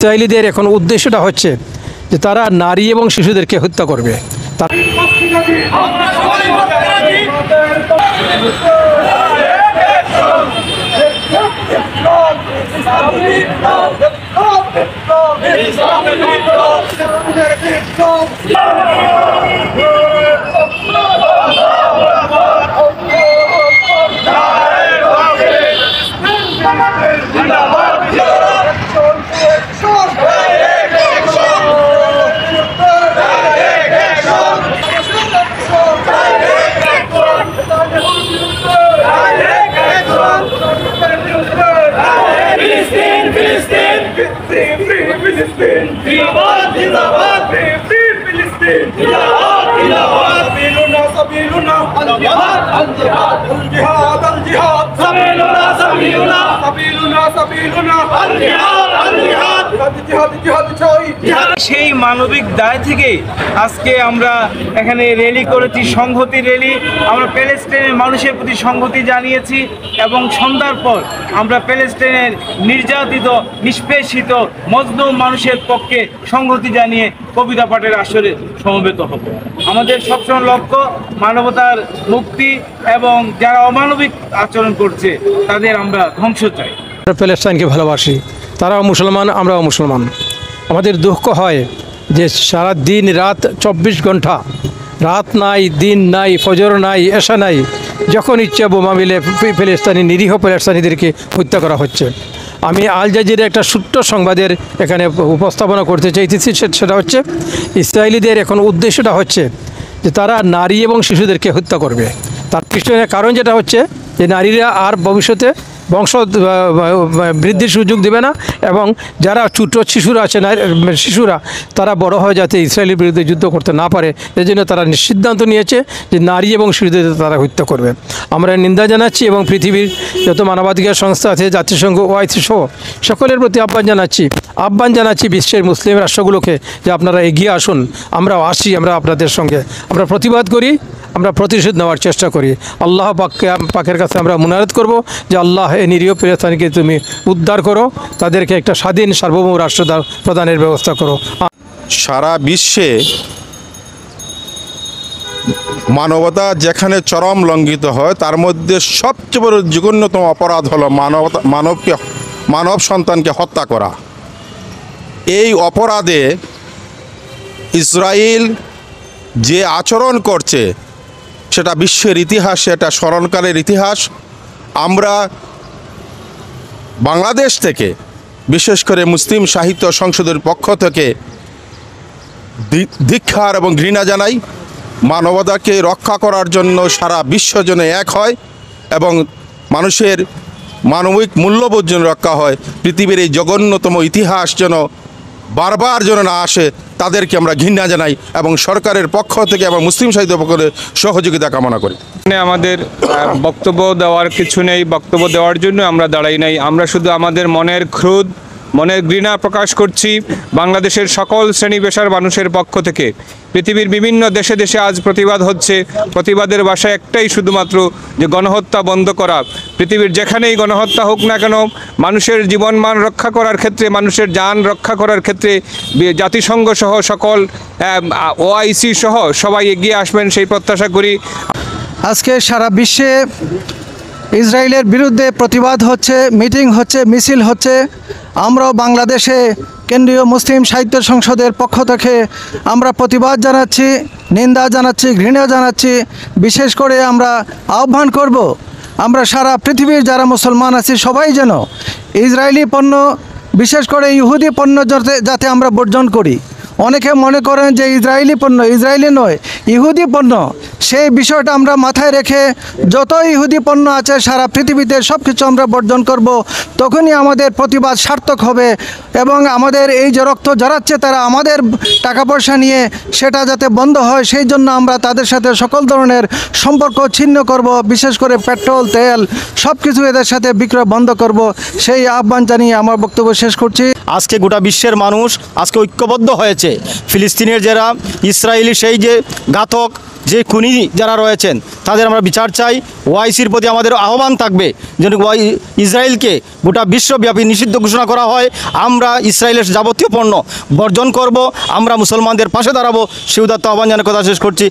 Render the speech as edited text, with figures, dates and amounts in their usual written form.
ইসরায়েলিদের এখন উদ্দেশ্যটা হচ্ছে যে তারা নারী এবং শিশুদেরকে হত্যা করবে। সেই মানবিক দায় থেকে আজকে আমরা এখানে র্যালি করেছি, সংহতি র্যালি। আমরা প্যালেস্টাইনের মানুষের প্রতি সংহতি জানিয়েছি এবং সন্ধ্যার পর আমরা প্যালেস্টাইনের নির্যাতিত নিষ্পেষিত মজলুম মানুষের পক্ষে সংহতি জানিয়ে কবিতা পাঠের আসরে সমবেত হব। আমাদের সবসময় লক্ষ্য মানবতার মুক্তি এবং যারা অমানবিক আচরণ করছে তাদের আমরা ধ্বংস চাই। প্যালেস্টাইনকে ভালোবাসি, তারাও মুসলমান, আমরাও মুসলমান। আমাদের দুঃখ হয় যে সারা দিন রাত 24 ঘন্টা, রাত নাই, দিন নাই, ফজর নাই, এশা নাই, যখন ইচ্ছা বোমা মিলে প্যালেস্টাইনি নিরীহ প্যালেস্টাইনিদেরকে হত্যা করা হচ্ছে। আমি আল জাজিরা একটা ছোট্ট সংবাদের এখানে উপস্থাপনা করতে চাইতেছি, সেটা হচ্ছে ইসরায়েলিদের এখন উদ্দেশ্যটা হচ্ছে যে তারা নারী এবং শিশুদেরকে হত্যা করবে। তার পিছনে কারণ যেটা হচ্ছে যে নারীরা আর ভবিষ্যতে বংশ বৃদ্ধির সুযোগ দেবে না এবং যারা ছোট শিশুরা আছে শিশুরা তারা বড় হয়ে যাতে ইসরায়েলের বিরুদ্ধে যুদ্ধ করতে না পারে, এজন্য তারা সিদ্ধান্ত নিয়েছে যে নারী এবং শিশুদের তারা হত্যা করবে। আমরা নিন্দা জানাচ্ছি এবং পৃথিবীর যত মানবাধিকার সংস্থা আছে, জাতিসংঘ, OIC সহ সকলের প্রতি আহ্বান জানাচ্ছি বিশ্বের মুসলিম রাষ্ট্রগুলোকে যে আপনারা এগিয়ে আসুন, আমরাও আসি, আমরা আপনাদের সঙ্গে আমরা প্রতিবাদ করি, আমরা প্রতিশোধ নেওয়ার চেষ্টা করি। আল্লাহ পাকের কাছে আমরা মুনাজাত করব যে আল্লাহ এই নিরীহ প্যালেস্টাইনকে তুমি উদ্ধার করো, তাদেরকে একটা স্বাধীন সার্বভৌম রাষ্ট্র প্রদানের ব্যবস্থা করো। সারা বিশ্বে মানবতা যেখানে চরম লঙ্ঘিত হয় তার মধ্যে সবচেয়ে বড় জঘন্যতম অপরাধ হলো মানব সন্তানকে হত্যা করা। এই অপরাধে ইসরায়েল যে আচরণ করছে সেটা বিশ্বের ইতিহাস, এটা স্মরণকালের ইতিহাস। আমরা বাংলাদেশ থেকে বিশেষ করে মুসলিম সাহিত্য সংসদের পক্ষ থেকে ধিক্কার এবং ঘৃণা জানাই। মানবতাকে রক্ষা করার জন্য সারা বিশ্ব যেন এক হয় এবং মানুষের মানবিক মূল্যবোধ যেন রক্ষা হয়, পৃথিবীর এই জঘন্যতম ইতিহাস যেন বারবার যেন না আসে, তাদেরকে আমরা ঘৃণা জানাই এবং সরকারের পক্ষ থেকে এবং মুসলিম সাহিত্য পক্ষের সহযোগিতা কামনা করি। আমাদের বক্তব্য দেওয়ার কিছু নেই, বক্তব্য দেওয়ার জন্য আমরা দাঁড়াই নাই। আমরা শুধু আমাদের মনের ঘৃণা প্রকাশ করছি বাংলাদেশের সকল শ্রেণী পেশার মানুষের পক্ষ থেকে। পৃথিবীর বিভিন্ন দেশে দেশে আজ প্রতিবাদ হচ্ছে। প্রতিবাদের ভাষা একটাই শুধুমাত্র যে গণহত্যা বন্ধ করা। পৃথিবীর যেখানেই গণহত্যা হোক না কেন, মানুষের জীবনমান রক্ষা করার ক্ষেত্রে, মানুষের জান রক্ষা করার ক্ষেত্রে জাতিসংঘ সহ সকল OIC সহ সবাই এগিয়ে আসবেন সেই প্রত্যাশা করি। আজকে সারা বিশ্বে ইসরায়েলের বিরুদ্ধে প্রতিবাদ হচ্ছে, মিটিং হচ্ছে, মিছিল হচ্ছে। আমরাও বাংলাদেশে কেন্দ্রীয় মুসলিম সাহিত্য সংসদের পক্ষ থেকে আমরা প্রতিবাদ জানাচ্ছি, নিন্দা জানাচ্ছি, ঘৃণা জানাচ্ছি। বিশেষ করে আমরা আহ্বান করব আমরা সারা পৃথিবীর যারা মুসলমান আছি সবাই যেন ইসরায়েলি পণ্য, বিশেষ করে ইহুদি পণ্য যাতে আমরা বর্জন করি। অনেকে মনে করেন যে ইসরায়েলি পণ্য, ইসরায়েলি নয়, ইহুদি পণ্য। সেই বিষয়টা আমরা মাথায় রেখে যত ইহুদি পণ্য আছে সারা পৃথিবীতে সব কিছু আমরা বর্জন করব, তখনই আমাদের প্রতিবাদ সার্থক হবে এবং আমাদের এই যে রক্ত জড়াচ্ছে তারা আমাদের টাকা পয়সা নিয়ে, সেটা যাতে বন্ধ হয় সেই জন্য আমরা তাদের সাথে সকল ধরনের সম্পর্ক ছিন্ন করব। বিশেষ করে পেট্রোল, তেল সব কিছু এদের সাথে বিক্রয় বন্ধ করব। সেই আহ্বান জানিয়ে আমার বক্তব্য শেষ করছি। আজকে গোটা বিশ্বের মানুষ আজকে ঐক্যবদ্ধ হয়েছে। ফিলিস্তিনের যারা ইসরায়েলি সেই যে ঘাতক যে খুনি যারা রয়েছেন তাদের আমরা বিচার চাই। ওআইসির প্রতি আমাদের আহ্বান থাকবে যেন ইসরায়েলকে গোটা বিশ্বব্যাপী নিষিদ্ধ ঘোষণা করা হয়। আমরা ইসরায়েলের যাবতীয় পণ্য বর্জন করব, আমরা মুসলমানদের পাশে দাঁড়াবো। সেই উদাত্ত আহ্বান জানিয়ে কথা শেষ করছি।